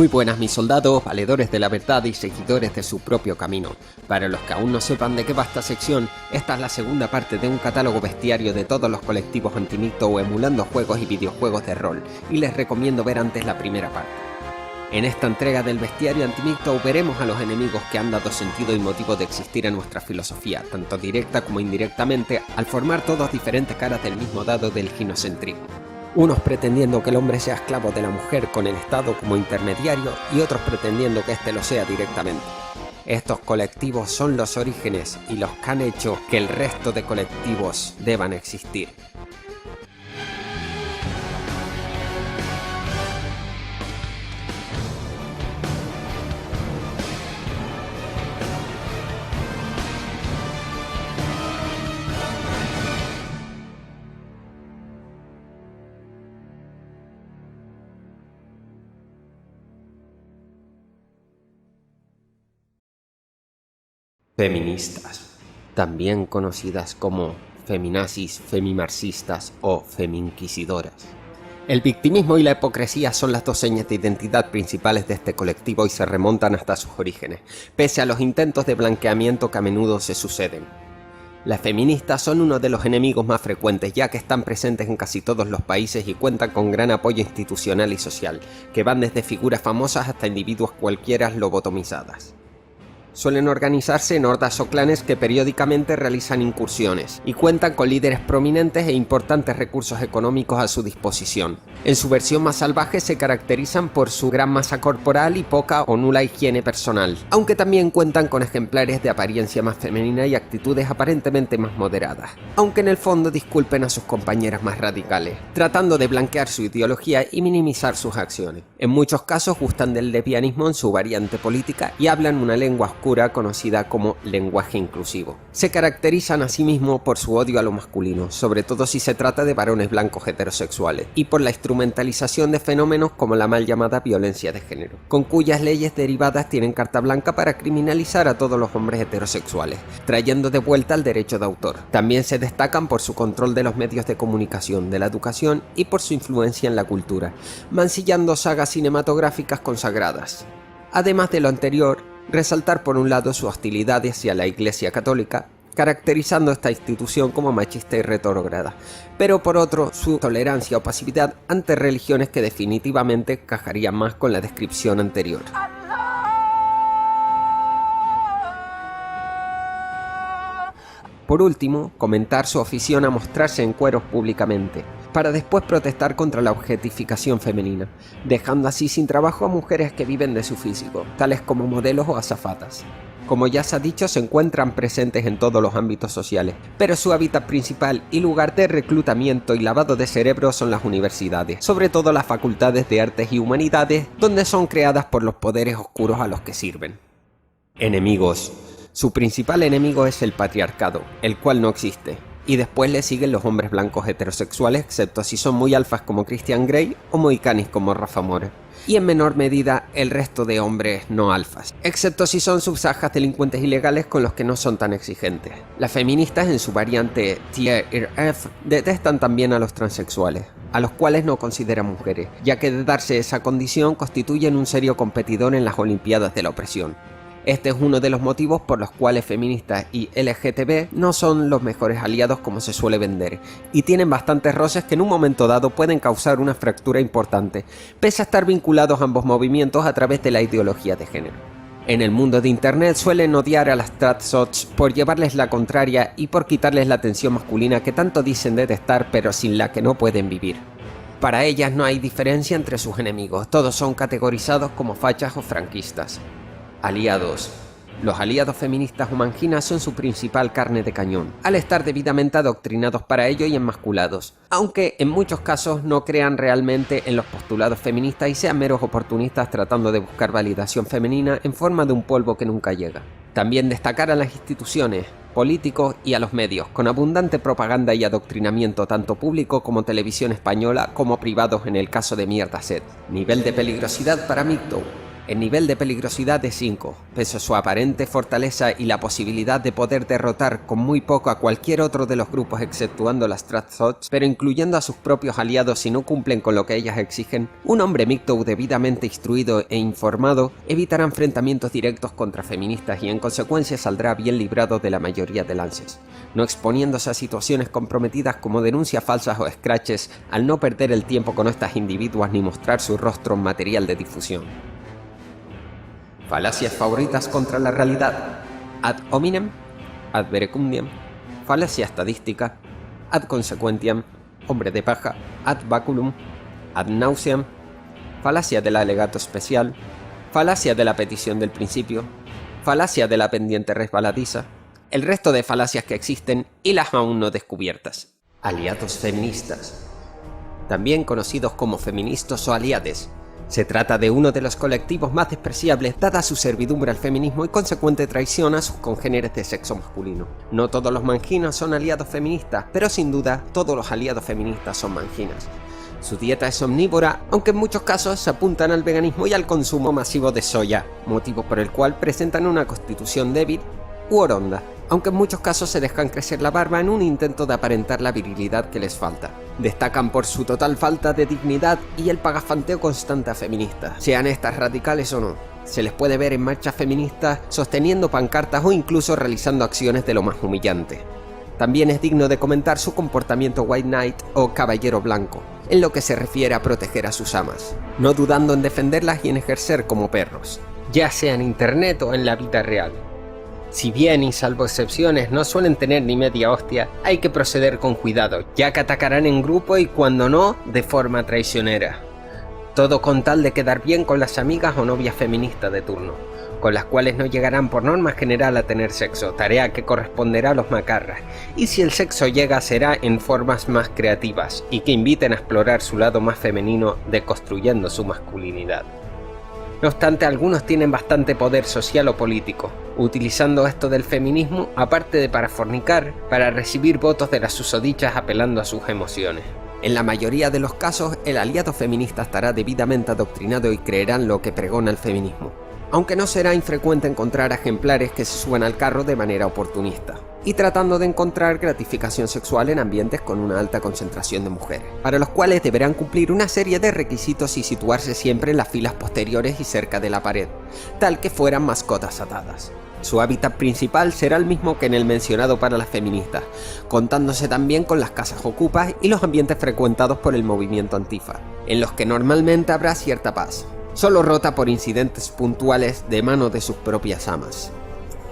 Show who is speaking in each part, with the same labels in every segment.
Speaker 1: Muy buenas mis soldados, valedores de la verdad y seguidores de su propio camino. Para los que aún no sepan de qué va esta sección, esta es la segunda parte de un catálogo bestiario de todos los colectivos anti-MGTOW emulando juegos y videojuegos de rol, y les recomiendo ver antes la primera parte. En esta entrega del bestiario anti-MGTOW veremos a los enemigos que han dado sentido y motivo de existir a nuestra filosofía, tanto directa como indirectamente, al formar todos diferentes caras del mismo dado del ginocentrismo. Unos pretendiendo que el hombre sea esclavo de la mujer con el Estado como intermediario y otros pretendiendo que éste lo sea directamente. Estos colectivos son los orígenes y los que han hecho que el resto de colectivos deban existir. Feministas, también conocidas como feminazis, femimarxistas o feminquisidoras. El victimismo y la hipocresía son las dos señas de identidad principales de este colectivo y se remontan hasta sus orígenes, pese a los intentos de blanqueamiento que a menudo se suceden. Las feministas son uno de los enemigos más frecuentes ya que están presentes en casi todos los países y cuentan con gran apoyo institucional y social, que van desde figuras famosas hasta individuos cualquiera lobotomizadas. Suelen organizarse en hordas o clanes que periódicamente realizan incursiones y cuentan con líderes prominentes e importantes recursos económicos a su disposición. En su versión más salvaje se caracterizan por su gran masa corporal y poca o nula higiene personal, aunque también cuentan con ejemplares de apariencia más femenina y actitudes aparentemente más moderadas, aunque en el fondo disculpen a sus compañeras más radicales, tratando de blanquear su ideología y minimizar sus acciones. En muchos casos gustan del lesbianismo en su variante política y hablan una lengua oscura conocida como lenguaje inclusivo. Se caracterizan a sí mismos por su odio a lo masculino, sobre todo si se trata de varones blancos heterosexuales, y por la instrumentalización de fenómenos como la mal llamada violencia de género, con cuyas leyes derivadas tienen carta blanca para criminalizar a todos los hombres heterosexuales, trayendo de vuelta el derecho de autor. También se destacan por su control de los medios de comunicación, de la educación y por su influencia en la cultura, mancillando sagas cinematográficas consagradas. Además de lo anterior, resaltar por un lado su hostilidad hacia la Iglesia Católica, caracterizando esta institución como machista y retrógrada, pero por otro su tolerancia o pasividad ante religiones que definitivamente encajarían más con la descripción anterior. Por último, comentar su afición a mostrarse en cueros públicamente, para después protestar contra la objetificación femenina, dejando así sin trabajo a mujeres que viven de su físico, tales como modelos o azafatas. Como ya se ha dicho, se encuentran presentes en todos los ámbitos sociales, pero su hábitat principal y lugar de reclutamiento y lavado de cerebro son las universidades, sobre todo las facultades de artes y humanidades, donde son creadas por los poderes oscuros a los que sirven. Enemigos. Su principal enemigo es el patriarcado, el cual no existe, y después le siguen los hombres blancos heterosexuales, excepto si son muy alfas como Christian Grey o muy canis como Rafa More, y en menor medida el resto de hombres no alfas, excepto si son subsajas delincuentes ilegales con los que no son tan exigentes. Las feministas en su variante TRF detestan también a los transexuales, a los cuales no consideran mujeres, ya que de darse esa condición constituyen un serio competidor en las Olimpiadas de la opresión. Este es uno de los motivos por los cuales feministas y LGTB no son los mejores aliados como se suele vender, y tienen bastantes roces que en un momento dado pueden causar una fractura importante, pese a estar vinculados a ambos movimientos a través de la ideología de género. En el mundo de internet suelen odiar a las tradsots por llevarles la contraria y por quitarles la atención masculina que tanto dicen detestar pero sin la que no pueden vivir. Para ellas no hay diferencia entre sus enemigos, todos son categorizados como fachas o franquistas. Aliados. Los aliados feministas o manginas son su principal carne de cañón, al estar debidamente adoctrinados para ello y enmasculados, aunque en muchos casos no crean realmente en los postulados feministas y sean meros oportunistas tratando de buscar validación femenina en forma de un polvo que nunca llega. También destacar a las instituciones, políticos y a los medios, con abundante propaganda y adoctrinamiento tanto público como televisión española como privados en el caso de Mierda Set. Nivel de peligrosidad para MGTOW. El nivel de peligrosidad es 5, pese a su aparente fortaleza y la posibilidad de poder derrotar con muy poco a cualquier otro de los grupos exceptuando las Strathots, pero incluyendo a sus propios aliados si no cumplen con lo que ellas exigen, un hombre MGTOW debidamente instruido e informado evitará enfrentamientos directos contra feministas y en consecuencia saldrá bien librado de la mayoría de lances, no exponiéndose a situaciones comprometidas como denuncias falsas o scratches al no perder el tiempo con estas individuas ni mostrar su rostro en material de difusión. Falacias favoritas contra la realidad: ad hominem, ad verecundiam, falacia estadística, ad consequentiam, hombre de paja, ad baculum, ad nauseam, falacia del alegato especial, falacia de la petición del principio, falacia de la pendiente resbaladiza, el resto de falacias que existen y las aún no descubiertas. Aliados feministas, también conocidos como feministas o aliades. Se trata de uno de los colectivos más despreciables dada su servidumbre al feminismo y consecuente traición a sus congéneres de sexo masculino. No todos los manginas son aliados feministas, pero sin duda todos los aliados feministas son manginas. Su dieta es omnívora, aunque en muchos casos se apuntan al veganismo y al consumo masivo de soya, motivo por el cual presentan una constitución débil u oronda, aunque en muchos casos se dejan crecer la barba en un intento de aparentar la virilidad que les falta. Destacan por su total falta de dignidad y el pagafanteo constante a feministas, sean estas radicales o no. Se les puede ver en marchas feministas sosteniendo pancartas o incluso realizando acciones de lo más humillante. También es digno de comentar su comportamiento White Knight o Caballero Blanco, en lo que se refiere a proteger a sus amas, no dudando en defenderlas y en ejercer como perros, ya sea en internet o en la vida real. Si bien y salvo excepciones no suelen tener ni media hostia, hay que proceder con cuidado, ya que atacarán en grupo y cuando no, de forma traicionera. Todo con tal de quedar bien con las amigas o novias feministas de turno, con las cuales no llegarán por norma general a tener sexo, tarea que corresponderá a los macarras, y si el sexo llega será en formas más creativas y que inviten a explorar su lado más femenino deconstruyendo su masculinidad. No obstante, algunos tienen bastante poder social o político, utilizando esto del feminismo, aparte de para fornicar, para recibir votos de las susodichas apelando a sus emociones. En la mayoría de los casos, el aliado feminista estará debidamente adoctrinado y creerán lo que pregona el feminismo, aunque no será infrecuente encontrar ejemplares que se suban al carro de manera oportunista, y tratando de encontrar gratificación sexual en ambientes con una alta concentración de mujeres, para los cuales deberán cumplir una serie de requisitos y situarse siempre en las filas posteriores y cerca de la pared, tal que fueran mascotas atadas. Su hábitat principal será el mismo que en el mencionado para las feministas, contándose también con las casas ocupas y los ambientes frecuentados por el movimiento antifa, en los que normalmente habrá cierta paz, solo rota por incidentes puntuales de mano de sus propias amas.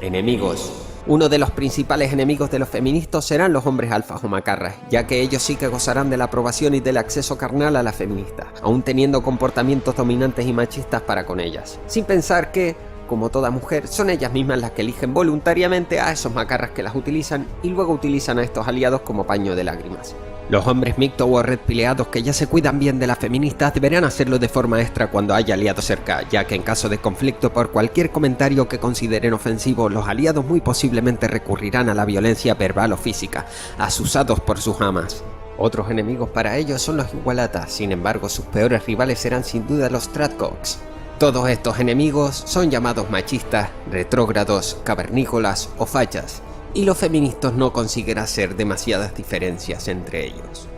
Speaker 1: Enemigos. Uno de los principales enemigos de los feministas serán los hombres alfas o macarras, ya que ellos sí que gozarán de la aprobación y del acceso carnal a las feministas, aún teniendo comportamientos dominantes y machistas para con ellas, sin pensar que, como toda mujer, son ellas mismas las que eligen voluntariamente a esos macarras que las utilizan y luego utilizan a estos aliados como paño de lágrimas. Los hombres MGTOW o red pileados que ya se cuidan bien de las feministas deberán hacerlo de forma extra cuando haya aliados cerca, ya que en caso de conflicto por cualquier comentario que consideren ofensivo, los aliados muy posiblemente recurrirán a la violencia verbal o física, asusados por sus amas. Otros enemigos para ellos son los igualatas, sin embargo sus peores rivales serán sin duda los Stratcogs. Todos estos enemigos son llamados machistas, retrógrados, cavernícolas o fachas, y los feministas no consiguen hacer demasiadas diferencias entre ellos.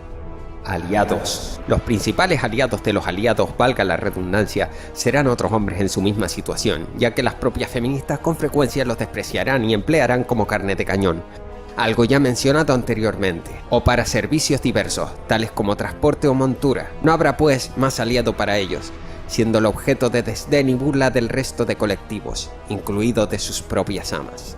Speaker 1: Aliados. Los principales aliados de los aliados, valga la redundancia, serán otros hombres en su misma situación, ya que las propias feministas con frecuencia los despreciarán y emplearán como carne de cañón, algo ya mencionado anteriormente, o para servicios diversos, tales como transporte o montura. No habrá pues más aliado para ellos, siendo el objeto de desdén y burla del resto de colectivos, incluido de sus propias amas.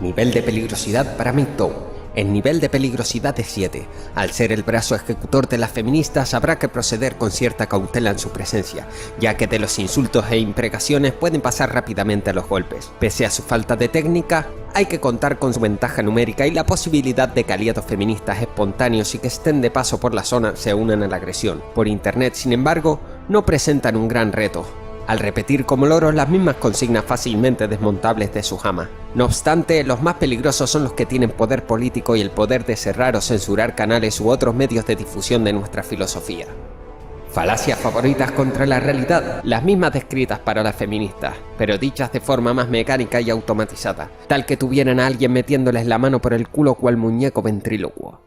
Speaker 1: Nivel de peligrosidad para MGTOW. El nivel de peligrosidad es 7. Al ser el brazo ejecutor de las feministas habrá que proceder con cierta cautela en su presencia, ya que de los insultos e imprecaciones pueden pasar rápidamente a los golpes. Pese a su falta de técnica, hay que contar con su ventaja numérica y la posibilidad de que aliados feministas espontáneos y que estén de paso por la zona se unan a la agresión. Por internet, sin embargo, no presentan un gran reto, al repetir como loros las mismas consignas fácilmente desmontables de su ama. No obstante, los más peligrosos son los que tienen poder político y el poder de cerrar o censurar canales u otros medios de difusión de nuestra filosofía. Falacias favoritas contra la realidad, las mismas descritas para las feministas, pero dichas de forma más mecánica y automatizada, tal que tuvieran a alguien metiéndoles la mano por el culo cual muñeco ventrílocuo.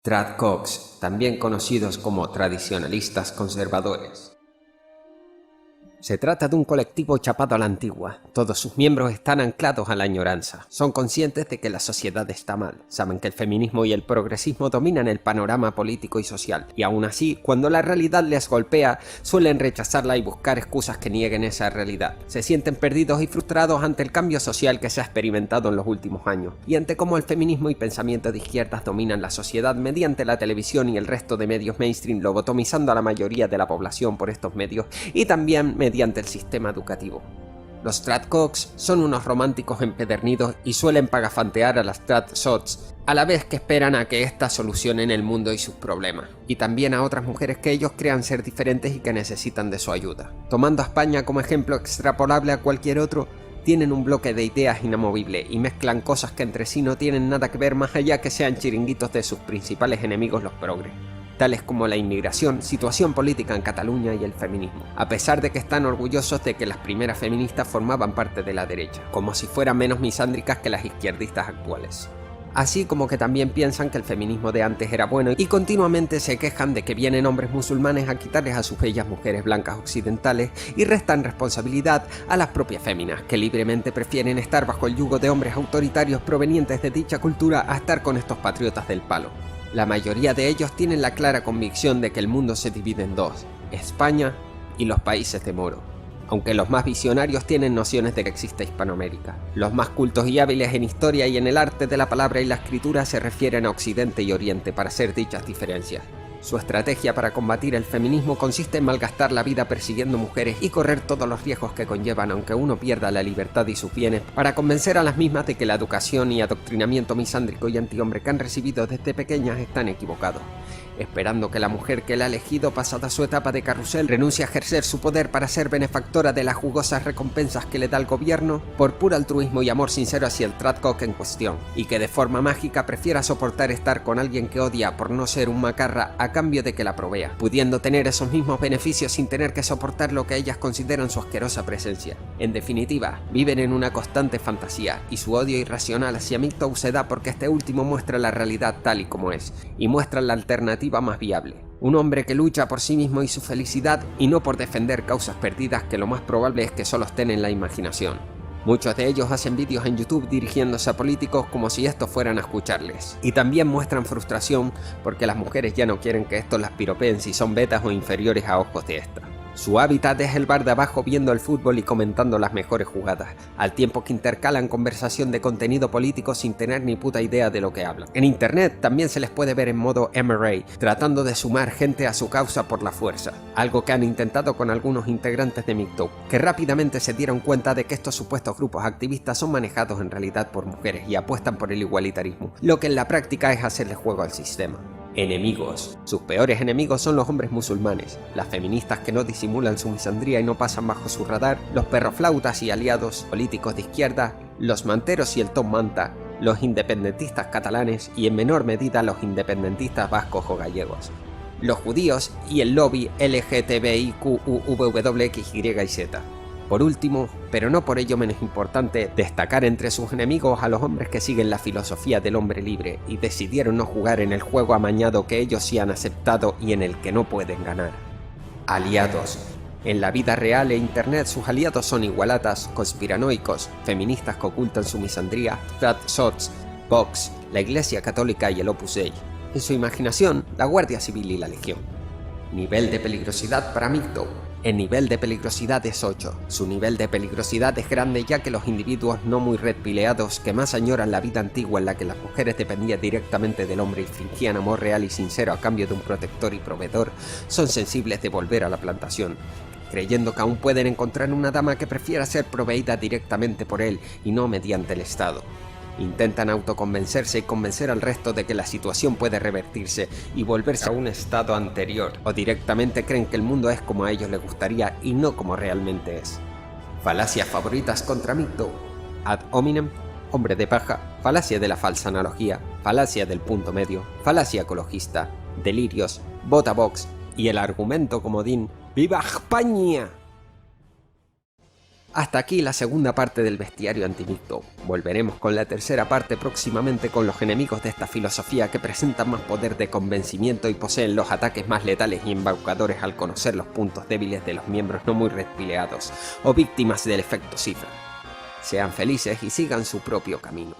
Speaker 1: Tradcogs, también conocidos como tradicionalistas conservadores. Se trata de un colectivo chapado a la antigua. Todos sus miembros están anclados a la añoranza. Son conscientes de que la sociedad está mal. Saben que el feminismo y el progresismo dominan el panorama político y social. Y aún así, cuando la realidad les golpea, suelen rechazarla y buscar excusas que nieguen esa realidad. Se sienten perdidos y frustrados ante el cambio social que se ha experimentado en los últimos años. Y ante cómo el feminismo y pensamiento de izquierdas dominan la sociedad mediante la televisión y el resto de medios mainstream, lobotomizando a la mayoría de la población por estos medios y también mediante el sistema educativo. Los tradcogs son unos románticos empedernidos y suelen pagafantear a las tradsots, a la vez que esperan a que éstas solucionen el mundo y sus problemas, y también a otras mujeres que ellos crean ser diferentes y que necesitan de su ayuda. Tomando a España como ejemplo extrapolable a cualquier otro, tienen un bloque de ideas inamovible y mezclan cosas que entre sí no tienen nada que ver más allá que sean chiringuitos de sus principales enemigos los progres, tales como la inmigración, situación política en Cataluña y el feminismo, a pesar de que están orgullosos de que las primeras feministas formaban parte de la derecha, como si fueran menos misándricas que las izquierdistas actuales. Así como que también piensan que el feminismo de antes era bueno y continuamente se quejan de que vienen hombres musulmanes a quitarles a sus bellas mujeres blancas occidentales y restan responsabilidad a las propias féminas, que libremente prefieren estar bajo el yugo de hombres autoritarios provenientes de dicha cultura a estar con estos patriotas del palo. La mayoría de ellos tienen la clara convicción de que el mundo se divide en dos, España y los países de Moro, aunque los más visionarios tienen nociones de que existe Hispanoamérica. Los más cultos y hábiles en historia y en el arte de la palabra y la escritura se refieren a Occidente y Oriente para hacer dichas diferencias. Su estrategia para combatir el feminismo consiste en malgastar la vida persiguiendo mujeres y correr todos los riesgos que conllevan aunque uno pierda la libertad y sus bienes, para convencer a las mismas de que la educación y adoctrinamiento misándrico y antihombre que han recibido desde pequeñas están equivocados, esperando que la mujer que la ha elegido pasada su etapa de carrusel renuncie a ejercer su poder para ser benefactora de las jugosas recompensas que le da el gobierno por puro altruismo y amor sincero hacia el tradcog en cuestión, y que de forma mágica prefiera soportar estar con alguien que odia por no ser un macarra a cambio de que la provea, pudiendo tener esos mismos beneficios sin tener que soportar lo que ellas consideran su asquerosa presencia. En definitiva, viven en una constante fantasía, y su odio irracional hacia MGTOW se da porque este último muestra la realidad tal y como es, y muestra la alternativa más viable. Un hombre que lucha por sí mismo y su felicidad y no por defender causas perdidas que lo más probable es que solo estén en la imaginación. Muchos de ellos hacen vídeos en YouTube dirigiéndose a políticos como si estos fueran a escucharles. Y también muestran frustración porque las mujeres ya no quieren que estos las piropeen si son betas o inferiores a ojos de estas. Su hábitat es el bar de abajo viendo el fútbol y comentando las mejores jugadas, al tiempo que intercalan conversación de contenido político sin tener ni puta idea de lo que hablan. En internet también se les puede ver en modo MRA, tratando de sumar gente a su causa por la fuerza, algo que han intentado con algunos integrantes de MGTOW, que rápidamente se dieron cuenta de que estos supuestos grupos activistas son manejados en realidad por mujeres y apuestan por el igualitarismo, lo que en la práctica es hacerle juego al sistema. Enemigos. Sus peores enemigos son los hombres musulmanes, las feministas que no disimulan su misandría y no pasan bajo su radar, los perroflautas y aliados políticos de izquierda, los manteros y el top manta, los independentistas catalanes y en menor medida los independentistas vascos o gallegos, los judíos y el lobby LGTBIQUWXY y Z. Por último, pero no por ello menos importante, destacar entre sus enemigos a los hombres que siguen la filosofía del hombre libre y decidieron no jugar en el juego amañado que ellos sí han aceptado y en el que no pueden ganar. Aliados. En la vida real e internet sus aliados son igualatas, conspiranoicos, feministas que ocultan su misandría, tradsots, Vox, la Iglesia Católica y el Opus Dei. En su imaginación, la Guardia Civil y la Legión. Nivel de peligrosidad para MGTOW. El nivel de peligrosidad es 8. Su nivel de peligrosidad es grande ya que los individuos no muy redpileados que más añoran la vida antigua en la que las mujeres dependían directamente del hombre y fingían amor real y sincero a cambio de un protector y proveedor, son sensibles de volver a la plantación, creyendo que aún pueden encontrar una dama que prefiera ser proveída directamente por él y no mediante el Estado. Intentan autoconvencerse y convencer al resto de que la situación puede revertirse y volverse a un estado anterior, o directamente creen que el mundo es como a ellos les gustaría y no como realmente es. Falacias favoritas contra MGTOW. Ad hominem, hombre de paja, falacia de la falsa analogía, falacia del punto medio, falacia ecologista, delirios, vota Vox y el argumento comodín ¡Viva España! Hasta aquí la segunda parte del bestiario antimito. Volveremos con la tercera parte próximamente con los enemigos de esta filosofía que presentan más poder de convencimiento y poseen los ataques más letales y embaucadores al conocer los puntos débiles de los miembros no muy respileados o víctimas del efecto cifra. Sean felices y sigan su propio camino.